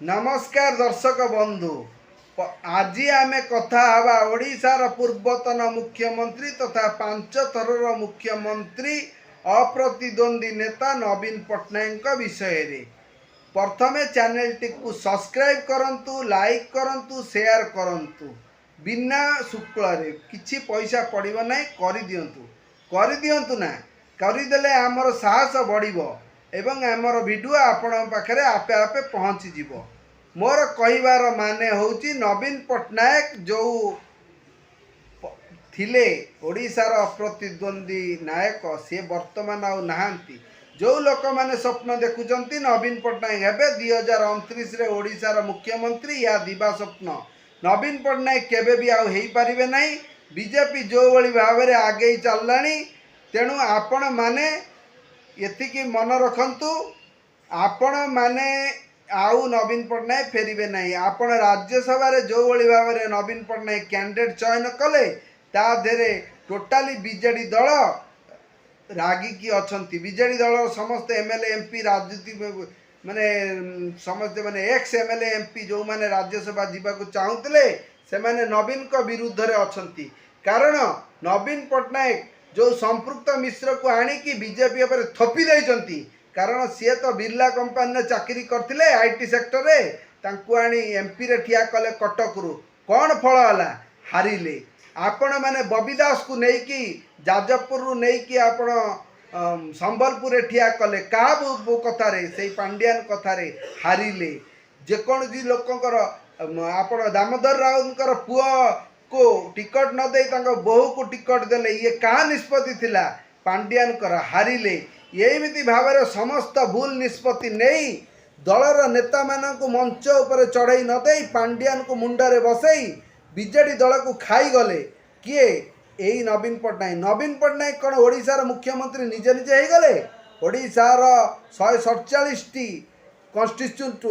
नमस्कार दर्शक बंधु। आज आम कथा हवा ओडिशार पूर्वतन मुख्यमंत्री तथा 5 थरर मुख्यमंत्री अप्रतिद्वंदी नेता नवीन पट्टनायक विषय रे। प्रथमे चैनल टी को सब्सक्राइब करंतु, लाइक करंतु, शेयर करंतु। बिना शुल्क रे किछि पैसा पड़िबो नै, करि दियंतु ना। करिदेले आमर साहस बढ़िबो एवं आमर वीडियो आपण पाखरे आपे आपे पहुँची जीवो। मोर कहिबार माने होउची नवीन पट्टनायक जो थिले ओडिशार अप्रतिद्वंदी नायक से वर्तमान आउ नाहांती। जो लोक मैंने स्वप्न देखुचंती नवीन पट्टनायक हेबे 2029 रे ओडिशार मुख्यमंत्री या दिवा स्वप्न। नवीन पट्टनायक केबे भी आउ हेई परिबे नाही। बीजेपी जो भली भाबरे आगे चललानी, तेणु आपण माने एतिकी मन रखंतु, आपण माने आउ नवीन पट्टनायक फेरबे नहीं। आपण राज्यसभा रे जो भली भाबरे नवीन पट्टनायक कैंडिडेट चयन कले ता देरे टोटाली बीजेडी दल रागिकी अछंती। बीजेडी दल समस्त एमएलए एमपी राजनीति माने समस्त माने एक्स एमएलए एमपी जो माने राज्यसभा जीवा को चाहुतले से माने नवीन को विरुद्ध रे अछंती। कारण नवीन पट्टनायक जो संपृक्त मिश्र को आनी की बीजेपी पर थपी देइचंती। कारण सी तो बिरला कंपानी ने चाकरी करथिले आईटी सेक्टर रे, तांकु आनी एमपी रे ठिया कले कटक रु। कौन फल हला? हारिले। आपण माने बबी दास को नहीं कि जाजपुर रु नहीं कि आपण संबलपुर रे ठिया कले का कथा रे से पांड्यान कथा रे हारिले। जेकोसी लोकंकर आपण दामोदर राउतकर पुआ को टिकट न दे तांको बहु को टिकट देले, ये कहा निष्पत्ति थिला? पांड्यान कर हारिले। एमिति भाव समस्त भूल निष्पत्ति नहीं दलर नेता मानक मंच उपर चढ़ई न दे पांड्यान को मुंडरे बसई बीजेडी दल को खाई गले किए? यही नवीन पट्टनायक। नवीन पट्टनायक कौन ओडिशार मुख्यमंत्री निजे निजे हो गले? ओडिशार 147 कन्स्टिट्यूट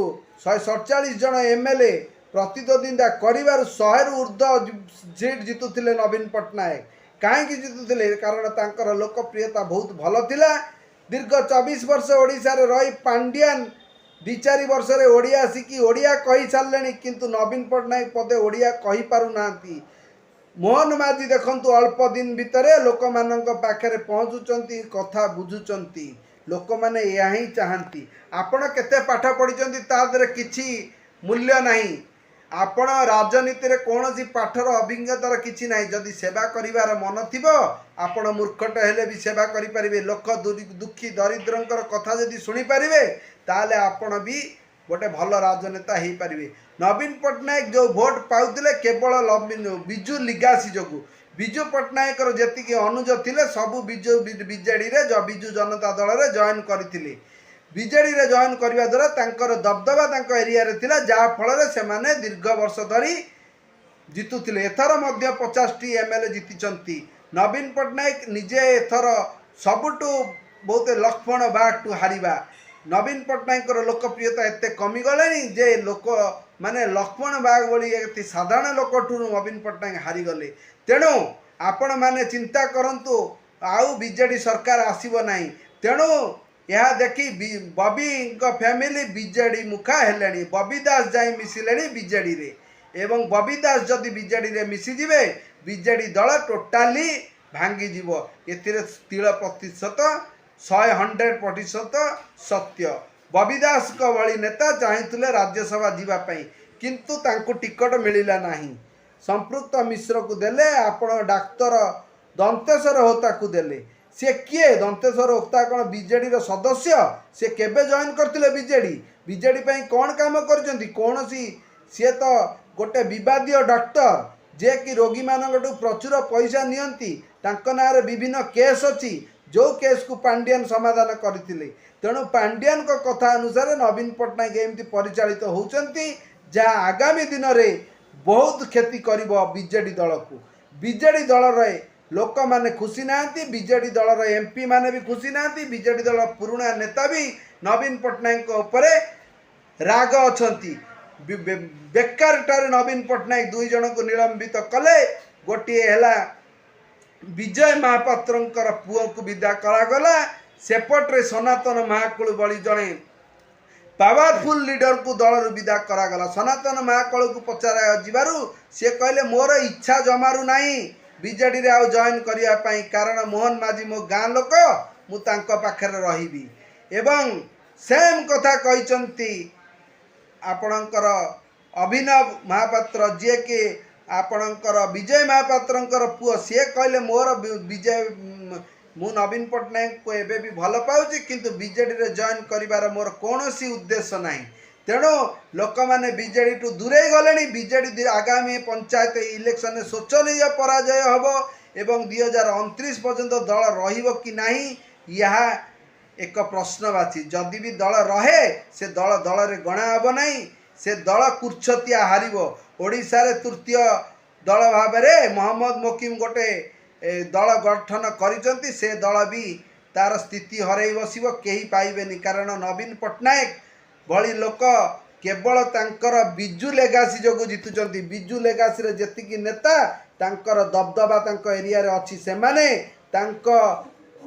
147 जन एमएलए प्रतिद्वंदिता कर 100 रु ऊर्ध्व सीट जितुले नवीन पट्टनायक। कहीं जितुले? कारण तांकर लोकप्रियता बहुत भल थिला। दीर्घ 24 वर्ष ओडिशा रे रही पांड्यान 2-4 वर्ष रे ओडिया शिखी ओडिया कही सारे, किंतु नवीन पट्टनायक पदे ओडिया कही पारु नांती। मोहन माझी देखंतु अल्प दिन भितरे लोक मानक पाखरे पहुँचुचंती, कथा बुझुचंती। लोक माने या ही चाहंती। आपण केते पाठ पढ़िचंती ता देरे किछि मूल्य नहीं। आपण राजनीति रे कोनोसी पाठर अभिज्ञतार किछि नाही। जदि सेवा करिवार मन थिबो आपण मूर्खट हेले भी सेवा करि परिबे। लोक दुखी दरिद्रंकर कथा जदि सुनि परिबे ताले आपण भी गोटे भल राजनेता हो पारे। नवीन पट्टनायक जो भोट पाउतिले केवल बिजु लिगासी जोगु। बिजु पट्टनायक जी अनुज थिले सबु बिजु बीजेडी रे बिजु जनता दल रे जॉइन करथिले। बीजेडी रे जॉइन करबा द्वारा तांकर दबदबा तांको एरिया रे थिला, जा फल रे से माने दीर्घ वर्ष धरी जितुथिले। एथर मध्य 50टी एमएलए जीतिचंती। नवीन पट्टनायक निजे एथर सबुटु बहुत लक्ष्मण बाग टू हारिबा। नवीन पट्टनायक लोकप्रियता एते कमी गले जे लोक माने लक्ष्मण बाग भली साधारण लोक ठू नवीन पट्टनायक हारी गले। तेणु आपण माने चिंता करंतु आउ बीजेडी सरकार आसीबो नाही। तेणु यह देखी बबी फैमिली बीजेडी मुखा हेलेनी। बबी दास जाई मिसिलेनी बीजेडी रे, एवं बबी दास जदि बीजेडी रे मिसी जिवे बीजेडी दल टोटाली भांगी जीवो। एथिरे 100% सत्य। बबी दास को भली नेता चाहते राज्यसभा जीवाई, किंतु तांको टिकट मिलला नहीं। संपृक्त मिश्र को देले, आपण डाक्तर दंतेश्वर होता को देले। सी किए? दंतेश्वर होता कौन बीजेडी सदस्य? से केबे जॉइन करथिले बीजेडी? बीजेडी पई कौन काम करचंती? कौन सी तो गोटे विवादीय डॉक्टर जे कि रोगी मानक प्रचुर पैसा नियंती। तांको नारे विभिन्न केस अछि, जो केस को पांड्यान समाधान करथिले। तेणु पांड्यान को कथा अनुसार नवीन पट्टनायक एमती परिचालित होउचंती, जहाँ आगामी दिन में बहुत क्षति करिबो बीजेडी दल को। बीजेडी दल रे लोक माने खुशी नांती, बीजेडी दल रे एमपी माने भी खुशी नांती। बीजेडी दल पुराना नेता भी नवीन पट्टनायक उपरे राग अछंती। बेकार टारे नवीन पट्टनायक 2 जन को निलंबित कले। गोटे हैला विजय महापात्रंकर पुओ को विदा करागला। सेपट्रे सनातन महाकुल बली जड़े पावरफुल लीडर को दल विदा करागला। सनातन महाकल को पचारा जीवारु सी कहले मोर इच्छा जमारू नहीं बीजेडी रे आउ जॉइन करिया पई, कारण मोहन माझी मो गाँ लोक मु तांको पाखरे रहिबी। एवं सेम कथा कहिसंती आपणकर अभिनव महापात्र जे के आपणकर विजय महापात्रंकर पुओ सी कहले मोर विजय मु नवीन पट्टनायक को एबे भी भल पाउछि, किंतु बीजेडी रे जॉइन करिवार मोर कोनोसी उद्देश्य नाही। तेणु लोक माने बीजेडी टू दूरे गलेनी। बीजेडी आगामी पंचायत इलेक्शन में शोचनीय पराजय हबो एवं 2029 पर्यंत दल रहिबो कि नाही यहा एक प्रश्नवाची। जदि भी दल रहे से दल दल रे गणा हबो नाही, से दल कुर्छतिया हारिबो। ओडिशा रे तृतीय दल भाव में मोहम्मद मोकिम गोटे दल गठन करिसंती, से दल भी तार स्थिति हरई बसिबो, केही पाइबेनी। कारण नवीन पट्टनायक भली लोक केवल तांकर बिजू लेगासी जोगु जितुचंती। बिजू लेगासी रे जेतिकी नेता तांकर दबदबा तांक एरिया रे अछि, सेमाने तांक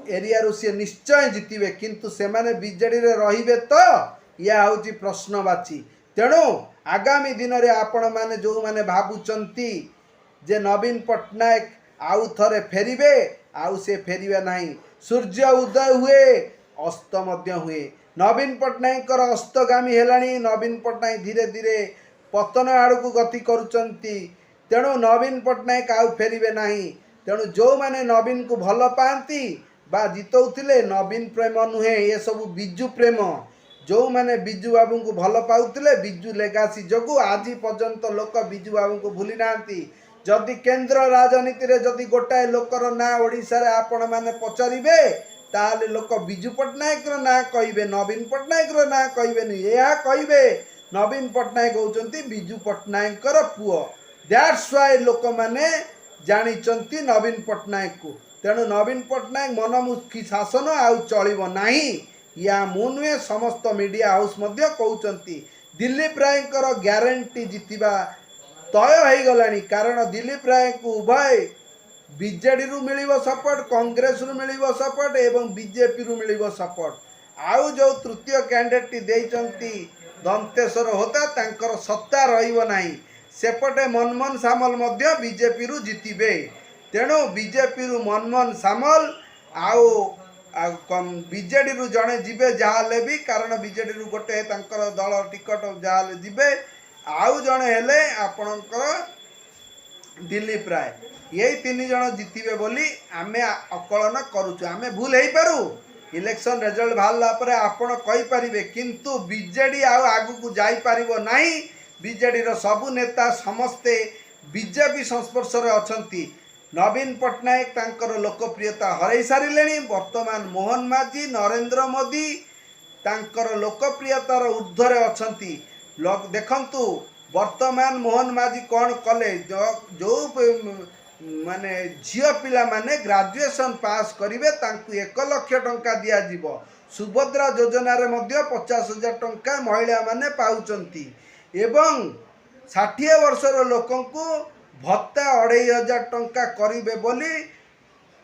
एरिया रु से निश्चय जितिबे, किंतु सेमाने बीजेडी रे रहिबे तो या होची प्रश्नवाची। तेणु आगामी दिन रे आपण माने जो माने भाबुचंती जे नवीन पट्टनायक आउ थरे फेरिबे, आउ से फेरिबे नाही। सूर्य उदय हुए अस्त मध्य हुए। नवीन पट्टनायक अस्तगामी हेलाणी। नवीन पट्टनायक धीरे धीरे पतन आड़ को गति करुचंती। तेणु नवीन पट्टनायक आउ फेरिबे नाही। तेणु जो माने नवीन को भल पाती बा जितौथिले नवीन प्रेम नुहे, ये सब बिजू प्रेम। जो माने बिजू बाबू को भल पाउथिले बिजू लेगासी जोगु आज पर्यंत लोक बिजू बाबू को भूली नांती। जदि केंद्र राजनीति रे जदि गोटाए लोकर ना ओडिशा रे आपण माने पचारिबे ताले लोक बिजू पट्टनायक रो ना कहिबे, नवीन पट्टनायक रो ना कहिबेनी। या कहिबे नवीन पट्टनायक होउचंती बिजू पट्टनायक रो पुओ। दैट्स व्हाई लोक माने जानिचंती नवीन पट्टनायक को। तेणु नवीन पट्टनायक मनमुखी शासन आउ चलिबो नाही या मु नुहे, समस्त मीडिया हाउस मध्य कहउचंती। दिलीप रायकर ग्यारंटी जितिबा तय हो गलानी। कारण दिलीप राय को उभय बीजेडी रु मिलिबो सपोर्ट, कांग्रेस रु मिलिबो सपोर्ट एवं बीजेपी रु मिलिबो सपोर्ट। आउ जो तृतीय कैंडिडेट देइचंती दंतेश्वर होता तांकर सत्ता रहिबो नाही। सेपटे मनमोहन सामल मध्य बीजेपी रु जितिबे। तेणु बीजेपी रु मनमोहन सामल आउ बीजेडी रु जणे जिबे जाले भी, कारण बीजेडी रु गोटे तांकर दल टिकट जाले जिबे। आउ जणे हेले आपणकर दिलीप राय। यही तीन जन जितिबे बोली आमे अकलन करूछु। आमे भूल हेई पारू, इलेक्शन रिजल्ट बाहरला परे आपण कहि परिबे, किंतु बीजेडी आगु को जाई परिबो नाही। बीजेडी रो सबु नेता समस्ते बीजेपी संस्पर्श रे अछंती। नवीन पट्टनायक तांकर लोकप्रियता हरई सारिलेनी। वर्तमान मोहन माझी नरेंद्र मोदी तांकर लोकप्रियतार ऊर्ध्वरे अछंती। देखंतु वर्तमान मोहन माझी कौन कले, जो माने झियो पिला माने ग्रेजुएशन पास करिवे तांकु 1 लाख टंका दिया जीवो। सुभद्रा योजना रे मध्य 50,000 टंका महिला माने पाउचंती एवं 60 वर्षर लोकंकु भत्ता 2,500 टंका करिवे बोली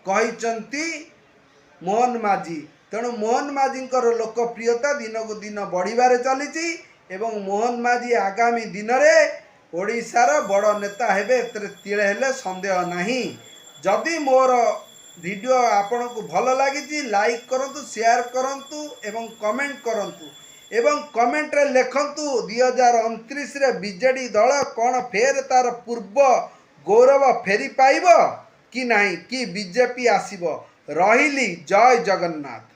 कहिचंती मोहन माझी। तेणु मोहन माझींकर लोकप्रियता दिन को दिन बढ़िबारे चलीची एवं मोहन माझी आगामी दिन में ओडिशार बड़ नेता हेबे, एतरे तिळे हेले संदेह नहीं। जदि मोर वीडियो आपण को भल लगी लाइक करंतु, शेयर करंतु एवं कमेंट करंतु एवं कमेंट रे लिखंतु 2029 रे बीजेडी दल कौन फेर तार पूर्व गौरव फेरी पाइब कि नहीं, कि बीजेपी आसीबो। रहिली। जय जगन्नाथ।